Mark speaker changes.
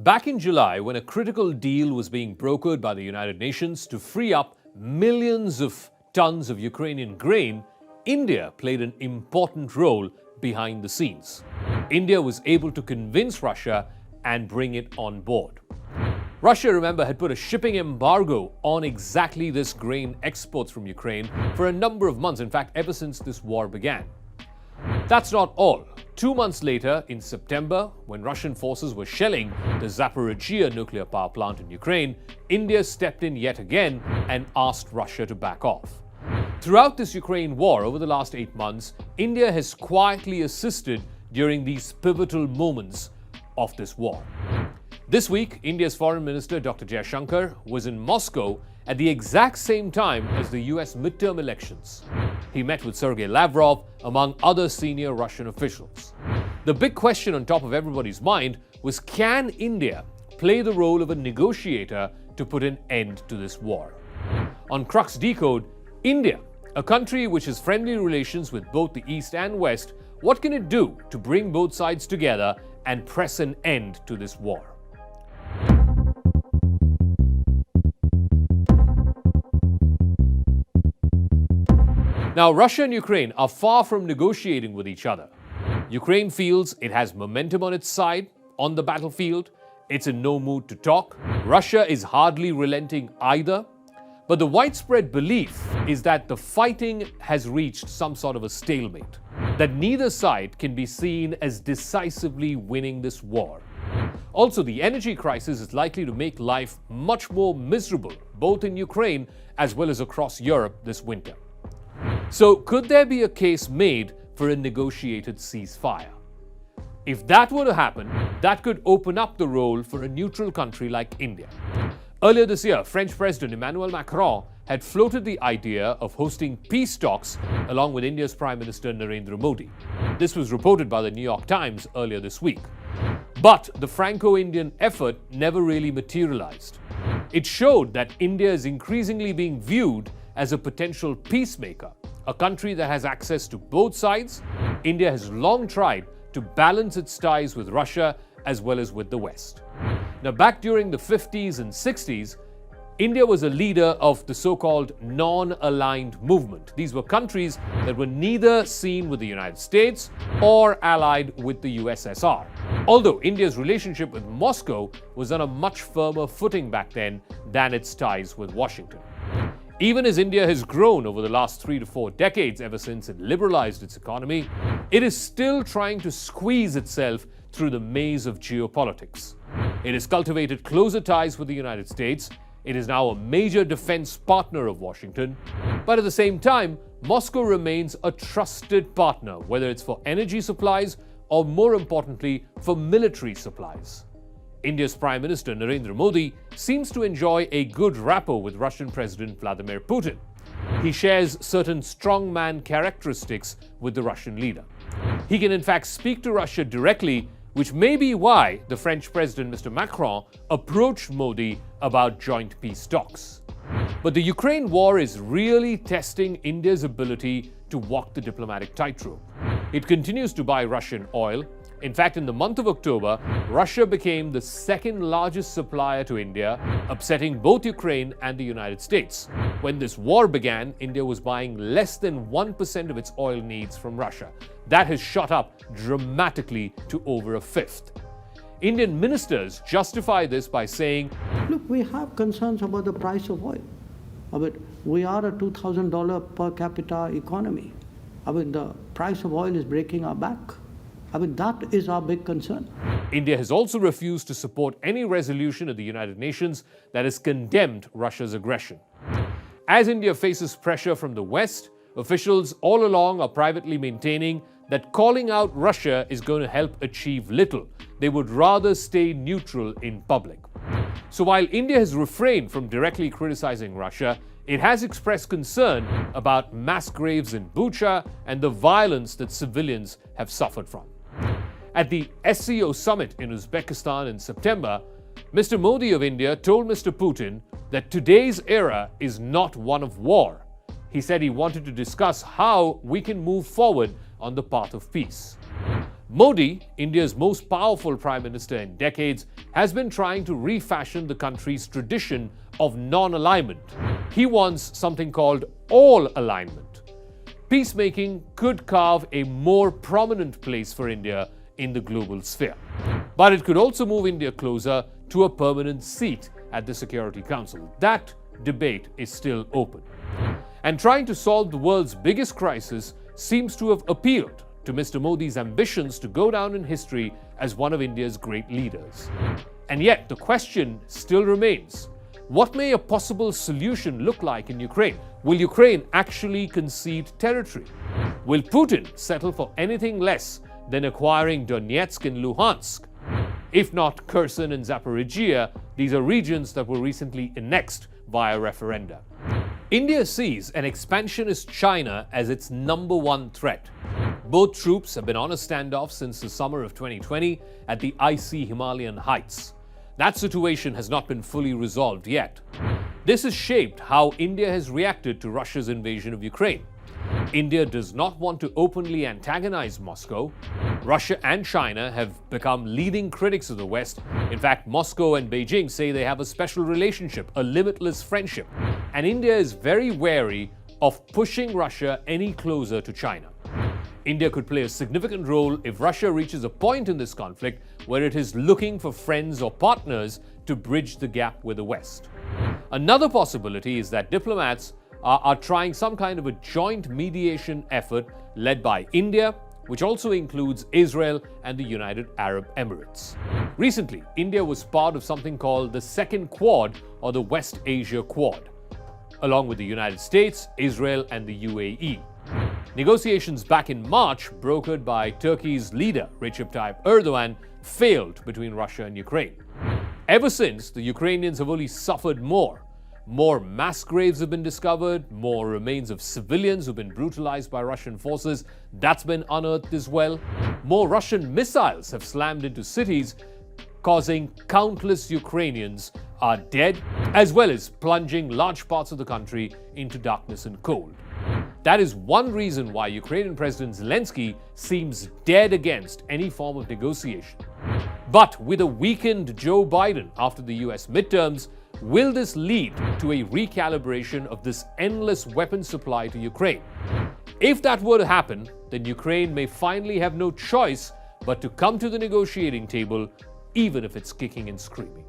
Speaker 1: Back in July, when a critical deal was being brokered by the United Nations to free up millions of tons of Ukrainian grain, India played an important role behind the scenes. India was able to convince Russia and bring it on board. Russia, remember, had put a shipping embargo on exactly this grain exports from Ukraine for a number of months, in fact, ever since this war began. That's not all. 2 months later, in September, when Russian forces were shelling the Zaporizhzhia nuclear power plant in Ukraine, India stepped in yet again and asked Russia to back off. Throughout this Ukraine war over the last 8 months, India has quietly assisted during these pivotal moments of this war. This week, India's Foreign Minister Dr. Jaishankar was in Moscow at the exact same time as the US midterm elections. He met with Sergei Lavrov, among other senior Russian officials. The big question on top of everybody's mind was, can India play the role of a negotiator to put an end to this war? On Crux DeCode, India, a country which has friendly relations with both the East and West, what can it do to bring both sides together and press an end to this war? Now, Russia and Ukraine are far from negotiating with each other. Ukraine feels it has momentum on its side on the battlefield. It's in no mood to talk. Russia is hardly relenting either. But the widespread belief is that the fighting has reached some sort of a stalemate, that neither side can be seen as decisively winning this war. Also, the energy crisis is likely to make life much more miserable, both in Ukraine as well as across Europe this winter. So, could there be a case made for a negotiated ceasefire? If that were to happen, that could open up the role for a neutral country like India. Earlier this year, French President Emmanuel Macron had floated the idea of hosting peace talks along with India's Prime Minister Narendra Modi. This was reported by the New York Times earlier this week. But the Franco-Indian effort never really materialized. It showed that India is increasingly being viewed as a potential peacemaker, a country that has access to both sides. India has long tried to balance its ties with Russia as well as with the West. Now, back during the 50s and 60s, India was a leader of the so-called non-aligned movement. These were countries that were neither seen with the United States or allied with the USSR. Although India's relationship with Moscow was on a much firmer footing back then than its ties with Washington. Even as India has grown over the last 3 to 4 decades ever since it liberalized its economy, it is still trying to squeeze itself through the maze of geopolitics. It has cultivated closer ties with the United States. It is now a major defense partner of Washington. But at the same time, Moscow remains a trusted partner, whether it's for energy supplies or, more importantly, for military supplies. India's Prime Minister Narendra Modi seems to enjoy a good rapport with Russian President Vladimir Putin. He shares certain strongman characteristics with the Russian leader. He can in fact speak to Russia directly, which may be why the French President Mr. Macron approached Modi about joint peace talks. But the Ukraine war is really testing India's ability to walk the diplomatic tightrope. It continues to buy Russian oil. In fact, in the month of October, Russia became the second largest supplier to India, upsetting both Ukraine and the United States. When this war began, India was buying less than 1% of its oil needs from Russia. That has shot up dramatically to over a fifth. Indian ministers justify this by saying,
Speaker 2: look, we have concerns about the price of oil. We are a $2,000 per capita economy. The price of oil is breaking our back. That is our big concern.
Speaker 1: India has also refused to support any resolution at the United Nations that has condemned Russia's aggression. As India faces pressure from the West, officials all along are privately maintaining that calling out Russia is going to help achieve little. They would rather stay neutral in public. So while India has refrained from directly criticizing Russia, it has expressed concern about mass graves in Bucha and the violence that civilians have suffered from. At the SCO summit in Uzbekistan in September, Mr. Modi of India told Mr. Putin that today's era is not one of war. He said he wanted to discuss how we can move forward on the path of peace. Modi, India's most powerful prime minister in decades, has been trying to refashion the country's tradition of non-alignment. He wants something called all-alignment. Peacemaking could carve a more prominent place for India in the global sphere. But it could also move India closer to a permanent seat at the Security Council. That debate is still open. And trying to solve the world's biggest crisis seems to have appealed to Mr. Modi's ambitions to go down in history as one of India's great leaders. And yet, the question still remains, what may a possible solution look like in Ukraine? Will Ukraine actually concede territory? Will Putin settle for anything less than acquiring Donetsk and Luhansk? If not Kherson and Zaporizhzhia, these are regions that were recently annexed via referenda. India sees an expansionist China as its number one threat. Both troops have been on a standoff since the summer of 2020 at the icy Himalayan heights. That situation has not been fully resolved yet. This has shaped how India has reacted to Russia's invasion of Ukraine. India does not want to openly antagonize Moscow. Russia and China have become leading critics of the West. In fact, Moscow and Beijing say they have a special relationship, a limitless friendship. And India is very wary of pushing Russia any closer to China. India could play a significant role if Russia reaches a point in this conflict where it is looking for friends or partners to bridge the gap with the West. Another possibility is that diplomats are trying some kind of a joint mediation effort led by India, which also includes Israel and the United Arab Emirates. Recently, India was part of something called the Second Quad or the West Asia Quad, along with the United States, Israel, and the UAE. Negotiations back in March, brokered by Turkey's leader Recep Tayyip Erdogan, failed between Russia and Ukraine. Ever since, the Ukrainians have only suffered more. More mass graves have been discovered, more remains of civilians who've been brutalized by Russian forces, that's been unearthed as well. More Russian missiles have slammed into cities, causing countless Ukrainians are dead, as well as plunging large parts of the country into darkness and cold. That is one reason why Ukrainian President Zelensky seems dead against any form of negotiation. But with a weakened Joe Biden after the US midterms, will this lead to a recalibration of this endless weapon supply to Ukraine? If that were to happen, then Ukraine may finally have no choice but to come to the negotiating table, even if it's kicking and screaming.